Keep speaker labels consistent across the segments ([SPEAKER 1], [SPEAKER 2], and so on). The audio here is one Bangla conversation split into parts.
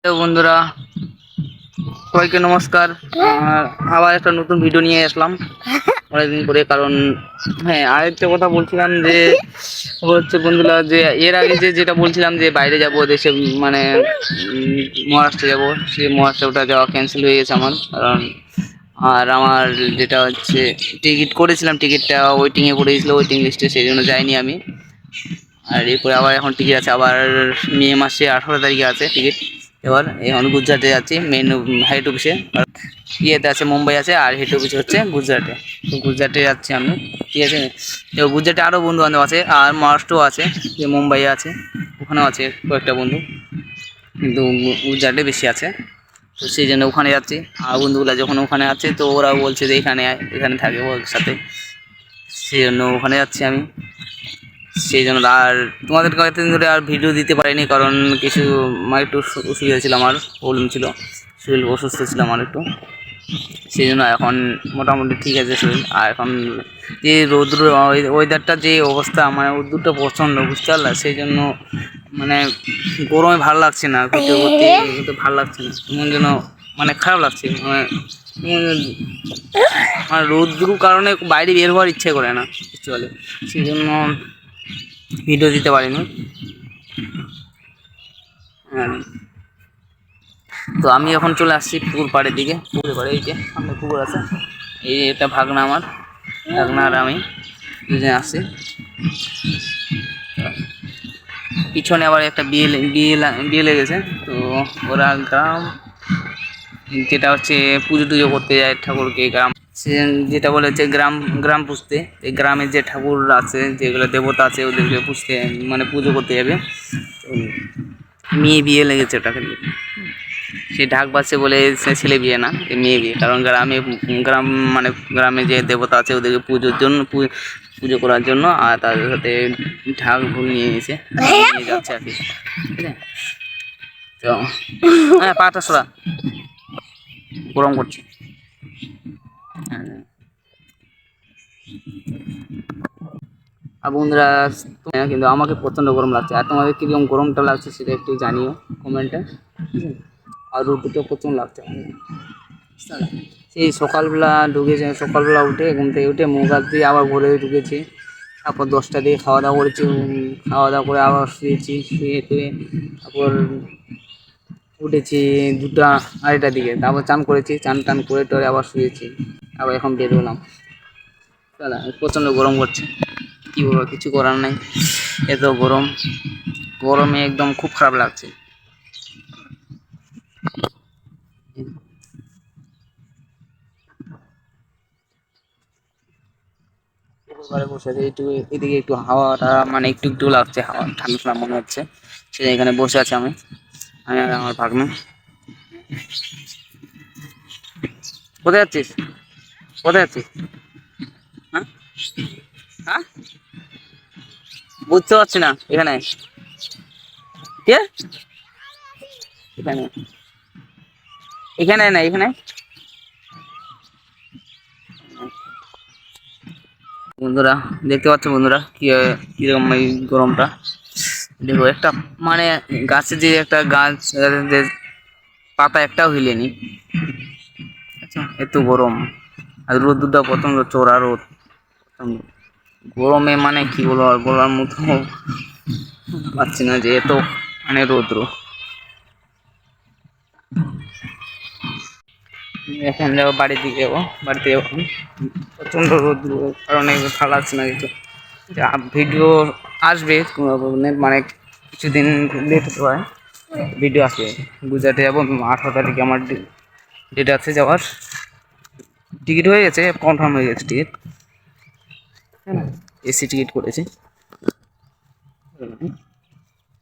[SPEAKER 1] তো বন্ধুরা, সবাইকে নমস্কার। আবার একটা নতুন ভিডিও নিয়ে আসলাম অনেকদিন পরে। কারণ হ্যাঁ, আরেকটা কথা বলছিলাম যে হচ্ছে বন্ধুরা, যে এর আগে যেটা বলছিলাম যে বাইরে যাব দেশে, মানে মহারাষ্ট্রে যাব, সেই মহারাষ্ট্রটা যাওয়া ক্যান্সেল হয়ে গেছে আমার। কারণ আমার যেটা হচ্ছে টিকিট করেছিলাম, টিকিটটা ওয়েটিংয়ে পড়েছিল, ওয়েটিং লিস্টে, সেই জন্য যাইনি আমি। আর এরপরে আবার এখন টিকিট আছে, আবার মে মাসে 18 তারিখে আছে টিকিট। এবার এখন গুজরাটে যাচ্ছি, মেন হেড অফিসে। আর ইয়েতে আছে, মুম্বাই আছে, আর হেড অফিস হচ্ছে গুজরাটে। তো গুজরাটে যাচ্ছি আমি, ঠিক আছে। তো গুজরাটে আরও বন্ধু বান্ধব আছে, আর মহারাষ্ট্রও আছে, যে মুম্বাই আছে, ওখানেও আছে কয়েকটা বন্ধু, কিন্তু গুজরাটে বেশি আছে। তো সেই জন্য ওখানে যাচ্ছি। আর বন্ধুগুলো যখন ওখানে আছে, তো ওরা বলছে যে এখানে এখানে থাকে ওর সাথে, সেই জন্য ওখানে যাচ্ছি আমি। সেই জন্য আর তোমাদের কয়েকদিন ধরে আর ভিডিও দিতে পারিনি, কারণ কিছু একটু অসুবিধা ছিল, আমার প্রবলেম ছিল, শরীর অসুস্থ ছিল আমার একটু। সেই জন্য এখন মোটামুটি ঠিক আছে শরীর। আর এখন যে রৌদ্র ওয়েদারটা, যে অবস্থা, মানে রোদ্দুরটা প্রচণ্ড, বুঝতে পারলা। সেই জন্য মানে গরমে ভালো লাগছে না, ভিডিও করতে কিন্তু ভালো লাগছে না, এমন যেন মানে খারাপ লাগছে। মানে রোদ্দুর কারণে বাইরে বের হওয়ার ইচ্ছে করে না, বুঝতে পারলে। সেই জন্য ভিডিও দিতে পারিনি। তো আমি এখন চলে আসছি পুকুর পাড়ের দিকে। পুকুর পাড়ে, এই যে সামনে পুকুর আছে, এই এটা ভাগনা, আমার ভাগনা আর আমি দুজনে আসছি। পিছনে আবার একটা বিয়ে বিয়ে লেগেছে। তো ওরা গ্রাম, যেটা হচ্ছে পুজো টুজো করতে যায় ঠাকুরকে, গ্রাম সে যেটা বলে হচ্ছে গ্রাম গ্রাম পুজতে। এই গ্রামের যে ঠাকুর আছে, যেগুলো দেবতা আছে, ওদেরকে পুজতে, মানে পুজো করতে যাবে। মেয়ে বিয়ে লেগেছে ওটাকে, সে ঢাক বাজছে বলে সে ছেলে বিয়ে না, মেয়ে বিয়ে। কারণ গ্রাম মানে গ্রামে যে দেবতা আছে, ওদেরকে পুজোর জন্য, পুজো করার জন্য, আর তাদের সাথে ঢাক ভুল নিয়ে নিয়ে যাচ্ছে আর কি, ঠিক আছে। তো হ্যাঁ, পাটা সরা, গরম করছে। আর বন্ধুরা, কিন্তু আমাকে প্রচণ্ড গরম লাগছে। আর তোমাদের কীরকম গরমটা লাগছে সেটা একটু জানিও কমেন্টে, ঠিক আছে। আর রোদটা প্রচণ্ড লাগছে। সেই সকালবেলা ঢুকেছে, সকালবেলা উঠে ঘুম থেকে উঠে মুখ হাত দিয়ে আবার ভোরে ঢুকেছি। তারপর 10টা দিয়ে খাওয়া দাওয়া করেছি, খাওয়া দাওয়া করে আবার শুয়েছি, শুয়ে টুয়ে তারপর উঠেছি 2টা 2:30টার দিকে। তারপর চান করেছি, চান টান করে টরে আবার শুয়েছি। আবার এখন বেরোলাম। প্রচণ্ড গরম করছে, কী বলবো, কিছু করার নাই, এত গরম, গরমে একদম খুব খারাপ লাগছে। ঘরে বসে আছে, একটু এদিকে একটু হাওয়াটা মানে একটু একটু লাগছে, হাওয়া ঠান্ডা ঠান্ডা মনে হচ্ছে। সেটা এখানে বসে আছে আমি, আমি আর আমার ভাগ্নে। কোথায় যাচ্ছিস, কোথায় যাচ্ছিস? হ্যাঁ হ্যাঁ, বুঝতে পারছি না। এখানে কে? এখানে, এখানে না, এখানে। বন্ধুরা দেখতে পাচ্ছ, বন্ধুরা কিরকম এই গরমটা। দেখো একটা, মানে গাছে যে একটা গাছ, যে পাতা একটাও হিলেনি, আচ্ছা, এত গরম। আর রোদ্দুরটা প্রচন্ড চড়া রোদ, গরমে মানে কি বলবো, আর বলার মতো পাচ্ছি না যে এত মানে রৌদ্র। এখন যাবো বাড়ির দিকে, যাবো বাড়িতে যাবো। প্রচণ্ড রৌদ্র কারণে ভালো লাগছে না কিছু। ভিডিও আসবে, মানে কিছুদিন লেট হতে পারে, ভিডিও আসবে। গুজরাটে যাবো 18 তারিখে, আমার ডেট আছে যাওয়ার। টিকিট হয়ে গেছে, কনফার্ম হয়ে গেছে টিকিট, এসি টিকিট করেছি।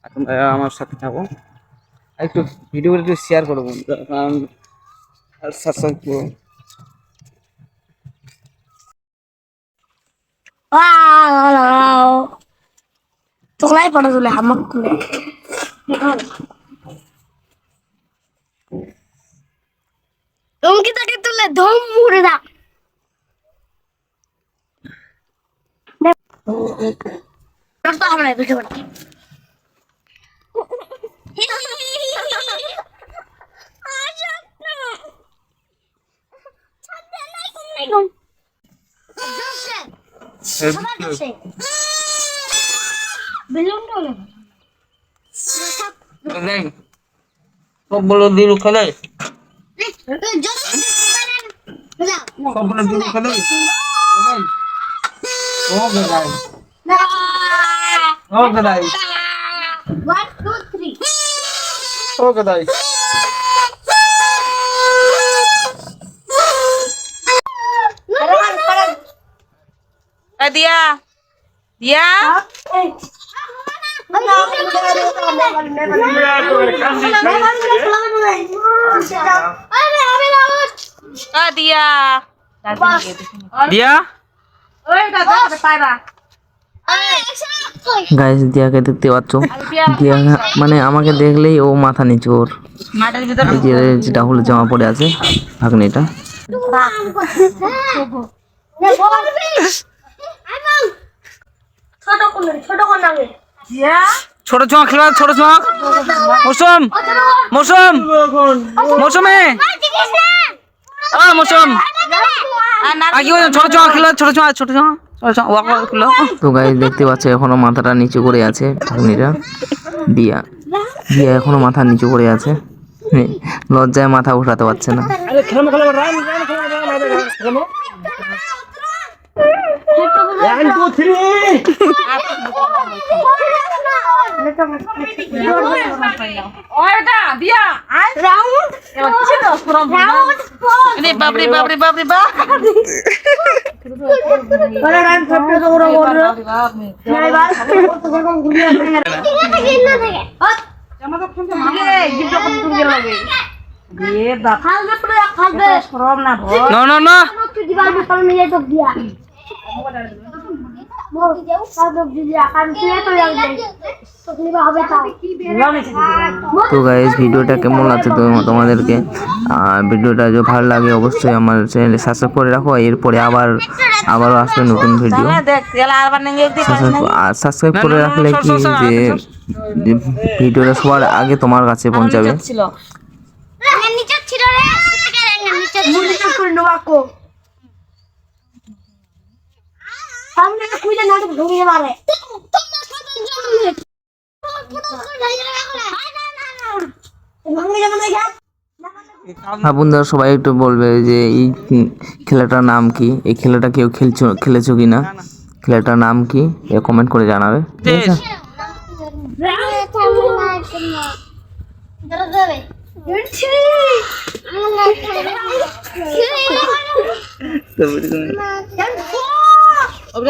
[SPEAKER 1] আর তোমরা আমার সাথে থাকো, একটু ভিডিওগুলো একটু শেয়ার করো বন্ধুরা, কারণ আর সাবস্ক্রাইব করো।
[SPEAKER 2] Tuklay pada tuloy hamak tuloy. Yung kita tuloy dom mura na. Rasta hamna video.
[SPEAKER 1] সবগুলো দিলু খেলে সবগুলো দিলু খেলে okay guys okay guys okay guys
[SPEAKER 3] দিয়া দিয়া দিয়া
[SPEAKER 1] দিয়া গাইস দিয়াকে দেখতে পাচ্ছ দিয়া মানে আমাকে দেখলেই ও মাথা নিচু ওর এই যে যেটা হলো জামা পরে আছে ভাগ্নিটা ছোট চোখ খেলা ছোট চোখ মৌসুম মৌসুম মৌসুমে মৌসুম ছোট চোখ খেলা ছোট চোখ ছোট চোখ তো গাইস দেখতে পাচ্ছ এখনো মাথাটা নিচু করে আছে ভাগ্নিটা দিয়া দিয়া এখনো মাথা নিচু করে আছে লজ্জায় মাথা উঠাতে পারছে না
[SPEAKER 3] বাবরি বাবরি বাবরি বা
[SPEAKER 1] তো গাইস ভিডিওটা কেমন লাগছে তোমাদেরকে ভিডিওটা যদি ভালো লাগে অবশ্যই আমার চ্যানেলে সাবস্ক্রাইব করে রাখো এরপরে আবারও আসবে নতুন ভিডিও সাবস্ক্রাইব করে রাখলে কি যে ভিডিওটা সবার আগে তোমার কাছে পৌঁছাবে বন্ধুরা সবাই একটু বলবে যে এই খেলাটার নাম কি এই খেলাটা কেউ খেলেছো কিনা খেলাটার নাম কি এ কমেন্ট করে জানাবে ঠিক আছে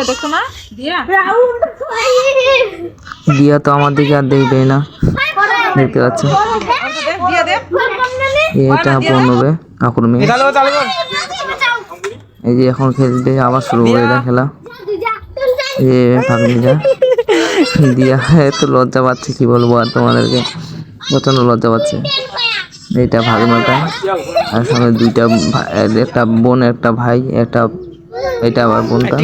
[SPEAKER 3] দেখো না দিয়া
[SPEAKER 1] দিয়া তো আমার দিকে আর দেখবে না দেখতে পাচ্ছ এটা বনবে কাকুর মেয়ে এই যে এখন খেলবে আবার শুরু করে এটা খেলা এই যে ভাগ্নিটা দিয়া এত লজ্জা পাচ্ছে কি বলবো আর তোমাদেরকে প্রচন্ড লজ্জা পাচ্ছে এইটা ভাগ্নটা আর সঙ্গে দুইটা একটা বোন একটা ভাই একটা এটা আবার বোনটা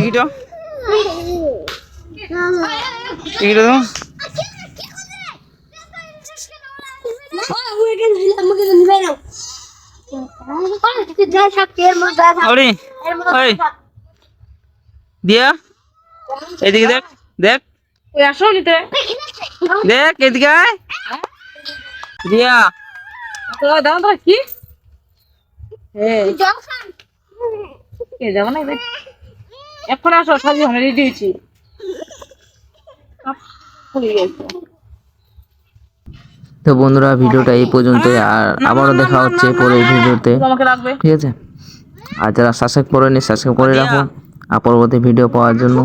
[SPEAKER 1] দিয়া এদিকে দেখ দেখ
[SPEAKER 3] ওই আসো নিতে
[SPEAKER 1] দেখ এদিকে আয় দিয়া
[SPEAKER 3] তো দাও তো কি কে যাবো না এখন আসো সাজি হলে রেডি হয়েছি
[SPEAKER 1] তো বন্ধুরা ভিডিওটা এই পর্যন্তই আর আবারও দেখা হচ্ছে পরের ভিডিওতে ঠিক আছে আর যারা সাবস্ক্রাইব করেনি সাবস্ক্রাইব করে রাখো আর পরবর্তী ভিডিও পাওয়ার জন্য